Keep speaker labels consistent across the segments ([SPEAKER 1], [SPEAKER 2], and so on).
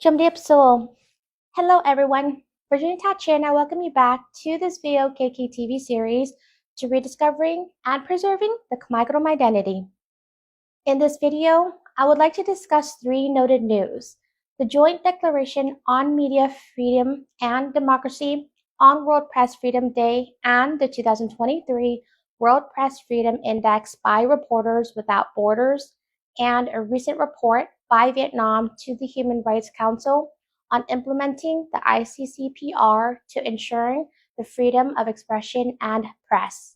[SPEAKER 1] Chumdip Soul. Hello everyone. Virginia Tachi and I welcome you back to this VOKK TV series to rediscovering and preserving the Khmer Krom identity. In this video, I would like to discuss three noted news: the Joint Declaration on Media Freedom and Democracy on World Press Freedom Day and the 2023 World Press Freedom Index by Reporters Without Borders, and a recent report by Vietnam to the Human Rights Council on implementing the ICCPR to ensuring the freedom of expression and press.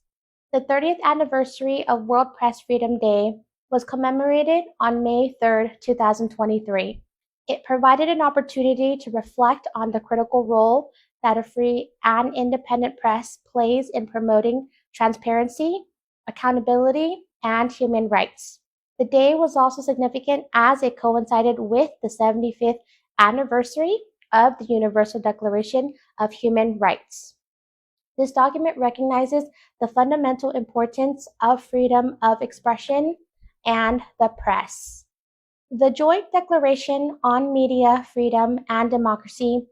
[SPEAKER 1] The 30th anniversary of World Press Freedom Day was commemorated on May 3, 2023. It provided an opportunity to reflect on the critical role that a free and independent press plays in promoting transparency, accountability, and human rights. The day was also significant as it coincided with the 75th anniversary of the Universal Declaration of Human Rights. This document recognizes the fundamental importance of freedom of expression and the press. The Joint Declaration on Media Freedom and Democracy,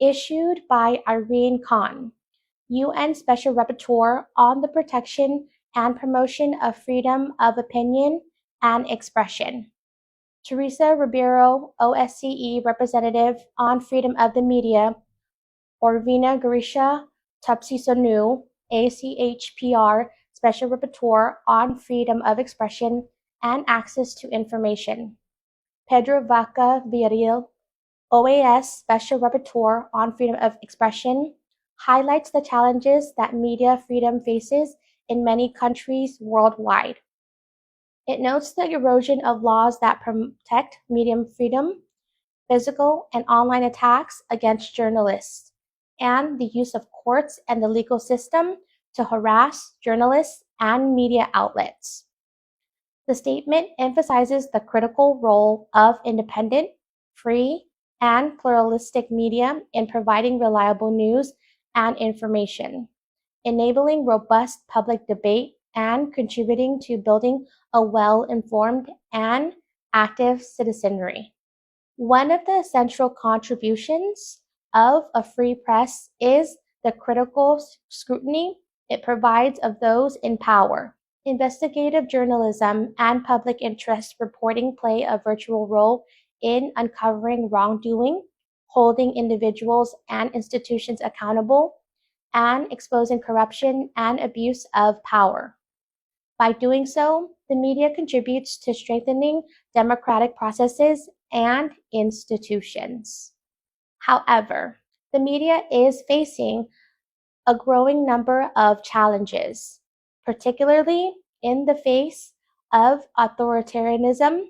[SPEAKER 1] issued by Irene Khan, UN Special Rapporteur on the protection and promotion of freedom of opinion and expression. Teresa Ribeiro, OSCE Representative on Freedom of the Media, Orvina Garisha Tupsisonu, ACHPR Special Rapporteur on Freedom of Expression and Access to Information. Pedro Vaca Viril, OAS Special Rapporteur on Freedom of Expression, highlights the challenges that media freedom faces in many countries worldwide. It notes the erosion of laws that protect media freedom, physical and online attacks against journalists, and the use of courts and the legal system to harass journalists and media outlets. The statement emphasizes the critical role of independent, free, and pluralistic media in providing reliable news and information, enabling robust public debate, and contributing to building a well-informed and active citizenry. One of the central contributions of a free press is the critical scrutiny it provides of those in power. Investigative journalism and public interest reporting play a virtual role in uncovering wrongdoing, holding individuals and institutions accountable, and exposing corruption and abuse of power. By doing so, the media contributes to strengthening democratic processes and institutions. However, the media is facing a growing number of challenges, particularly in the face of authoritarianism,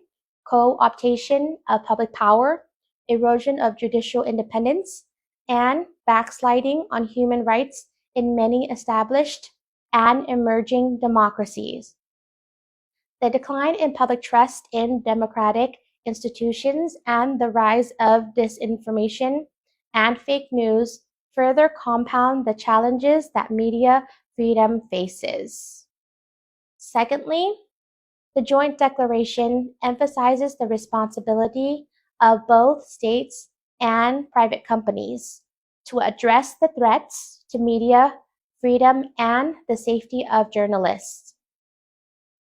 [SPEAKER 1] co-optation of public power, erosion of judicial independence, and backsliding on human rights in many established and emerging democracies. The decline in public trust in democratic institutions and the rise of disinformation and fake news further compound the challenges that media freedom faces. Secondly, the Joint Declaration emphasizes the responsibility of both states and private companies to address the threats to media freedom and the safety of journalists.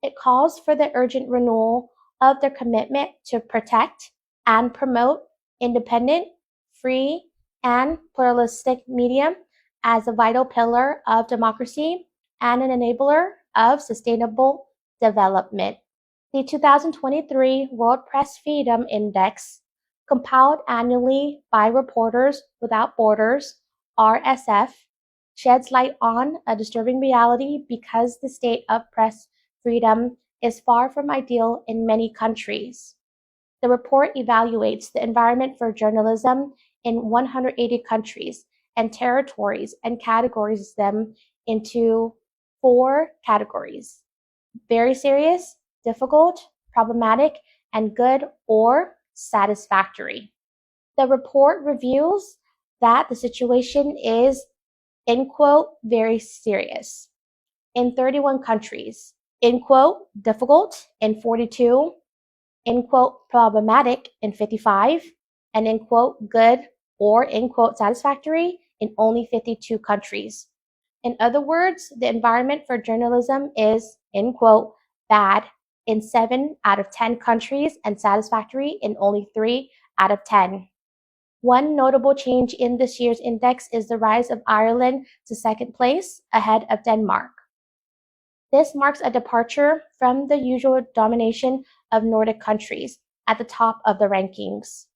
[SPEAKER 1] It calls for the urgent renewal of their commitment to protect and promote independent, free, and pluralistic media as a vital pillar of democracy and an enabler of sustainable development. The 2023 World Press Freedom Index, compiled annually by Reporters Without Borders, RSF, sheds light on a disturbing reality because the state of press freedom is far from ideal in many countries. The report evaluates the environment for journalism in 180 countries and territories and categorizes them into 4 categories: very serious, difficult, problematic, and good or satisfactory. The report reveals that the situation is, in quote, very serious in 31 countries, in quote, difficult in 42, in quote, problematic in 55, and in quote, good or in quote, satisfactory in only 52 countries. In other words, the environment for journalism is, in quote, bad in 7 out of 10 countries and satisfactory in only 3 out of 10. One notable change in this year's index is the rise of Ireland to second place, ahead of Denmark. This marks a departure from the usual domination of Nordic countries at the top of the rankings.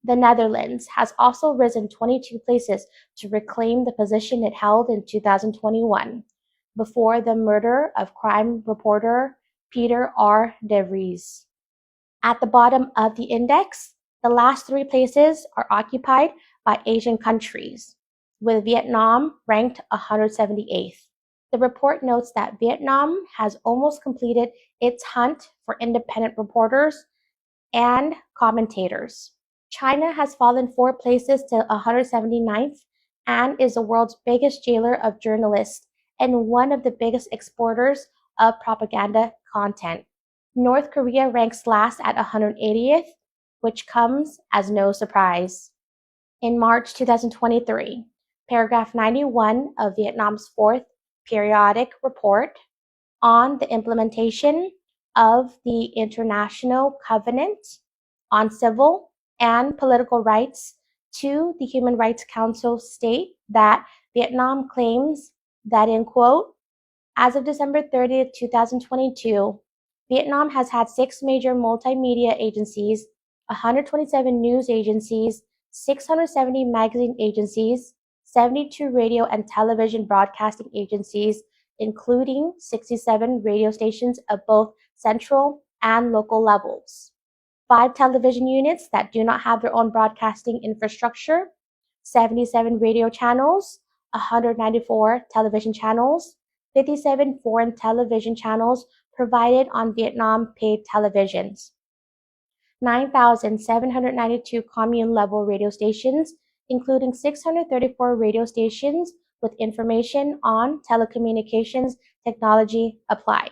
[SPEAKER 1] The Netherlands has also risen 22 places to reclaim the position it held in 2021, before the murder of crime reporter Peter R. de Vries. At the bottom of the index, the last 3 places are occupied by Asian countries, with Vietnam ranked 178th. The report notes that Vietnam has almost completed its hunt for independent reporters and commentators. China has fallen 4 places to 179th and is the world's biggest jailer of journalists and one of the biggest exporters of propaganda content. North Korea ranks last at 180th, which comes as no surprise. In March 2023, paragraph 91 of Vietnam's fourth periodic report on the implementation of the International Covenant on Civil and Political Rights to the Human Rights Council state that Vietnam claims that, in quote, as of December 30th, 2022, Vietnam has had 6 major multimedia agencies, 127 news agencies, 670 magazine agencies, 72 radio and television broadcasting agencies, including 67 radio stations of both central and local levels, 5 television units that do not have their own broadcasting infrastructure, 77 radio channels, 194 television channels, 57 foreign television channels provided on Vietnam paid televisions, 9,792 commune-level radio stations, including 634 radio stations with information on telecommunications technology applied.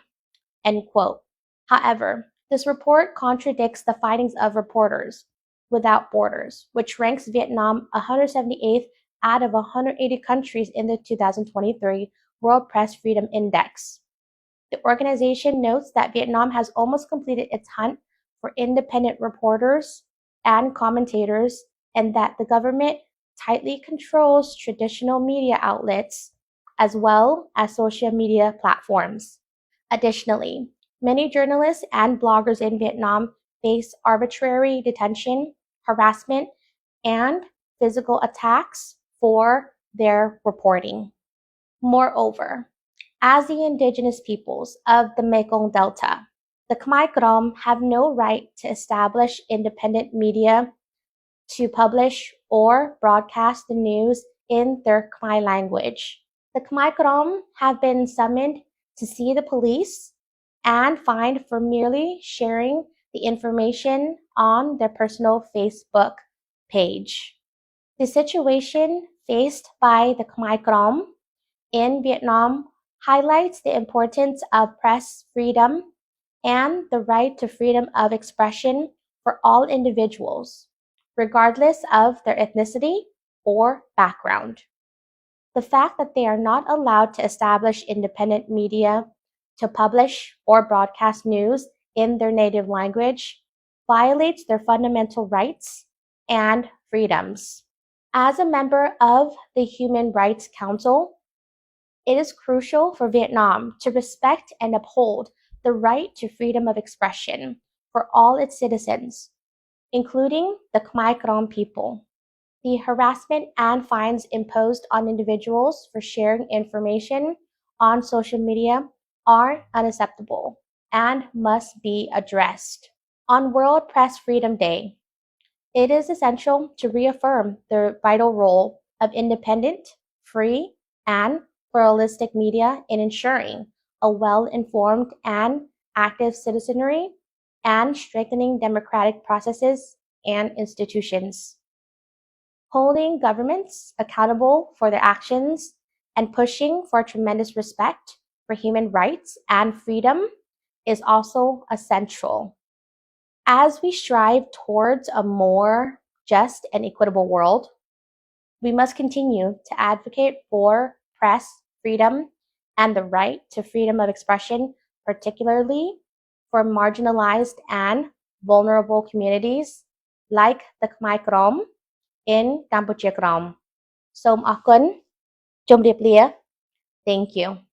[SPEAKER 1] End quote. However, this report contradicts the findings of Reporters Without Borders, which ranks Vietnam 178th out of 180 countries in the 2023 World Press Freedom Index. The organization notes that Vietnam has almost completed its hunt for independent reporters and commentators, and that the government tightly controls traditional media outlets as well as social media platforms. Additionally, many journalists and bloggers in Vietnam face arbitrary detention, harassment, and physical attacks for their reporting. Moreover, as the indigenous peoples of the Mekong Delta, the Khmer Krom have no right to establish independent media to publish or broadcast the news in their Khmer language. The Khmer Krom have been summoned to see the police and fined for merely sharing the information on their personal Facebook page. The situation faced by the Khmer Krom in Vietnam highlights the importance of press freedom and the right to freedom of expression for all individuals, regardless of their ethnicity or background. The fact that they are not allowed to establish independent media to publish or broadcast news in their native language violates their fundamental rights and freedoms. As a member of the Human Rights Council, it is crucial for Vietnam to respect and uphold the right to freedom of expression for all its citizens, including the Khmer Krom people. The harassment and fines imposed on individuals for sharing information on social media are unacceptable and must be addressed. On World Press Freedom Day, it is essential to reaffirm the vital role of independent, free, and pluralistic media in ensuring a well-informed and active citizenry and strengthening democratic processes and institutions. Holding governments accountable for their actions and pushing for tremendous respect for human rights and freedom is also essential. As we strive towards a more just, and equitable world. We must continue to advocate for press freedom and the right to freedom of expression, particularly for marginalized and vulnerable communities like the Khmer Krom in Cambodia Krom. Som Akun, Chom Riep Lia. Thank you.